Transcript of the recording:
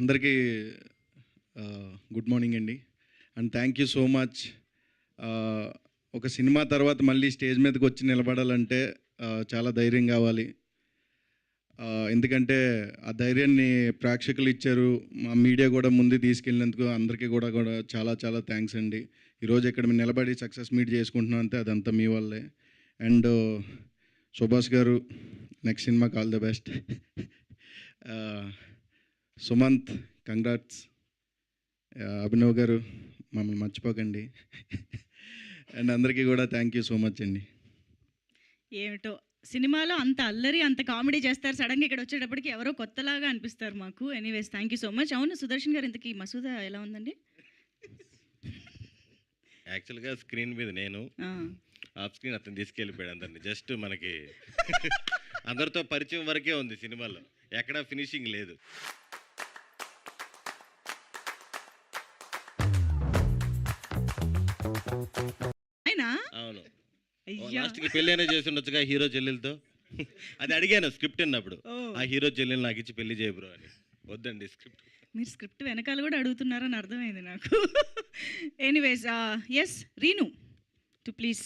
అందరికీ good morning అండి. And thank you so much. ఒక సినిమా తర్వాత మళ్ళీ స్టేజ్ మీదకి వచ్చి నిలబడాలంటే చాలా ధైర్యం కావాలి. ఎందుకంటే ఆ ధైర్యాన్ని ప్రేక్షకులు ఇచ్చారు. మా మీడియా కూడా ముందు తీసుకెళ్ళినందుకు అందరికీ కూడా చాలా చాలా థ్యాంక్స్ అండి. ఈరోజు ఇక్కడ మేము నిలబడి సక్సెస్ మీట్ చేసుకుంటున్నాం అంతే, అదంతా మీ వల్లే. అండ్ సుభాష్ గారు, నెక్స్ట్ సినిమాకి all the best. Sumanth, congrats. Abhinav గారు, మమ్మల్ని మర్చిపోకండి. అండ్ అందరికీ కూడా థ్యాంక్ యూ సో మచ్ అండి. ఏమిటో సినిమాలో అంత అల్లరి, అంత కామెడీ చేస్తారు, సడన్గా ఇక్కడ వచ్చేటప్పటికి ఎవరో కొత్తలాగా అనిపిస్తారు మాకు. Anyways thank you so much. అవును సుదర్శన్ గారు, ఇంతకీ మసూదా ఎలా ఉందండి? యాక్చువల్గా స్క్రీన్ మీద నేను, ఆఫ్ స్క్రీన్ అతను తీసుకెళ్ళిపోయాడు అందరిని. జస్ట్ మనకి అందరితో పరిచయం వరకే ఉంది సినిమాలో, ఎక్కడా ఫినిషింగ్ లేదు. అవును, లాస్ట్కి పెళ్ళైనా చేసి ఉండొచ్చుగా హీరో చెల్లెలతో. అది అడిగాను స్క్రిప్ట్ అన్నప్పుడు, ఆ హీరో చెల్లెలు నాకు ఇచ్చి పెళ్లి చేయబ్రో అని. వద్దండి స్క్రిప్ట్. మీరు స్క్రిప్ట్ వెనకాల కూడా అడుగుతున్నారని అర్థమైంది నాకు. Anyways yes Renu too please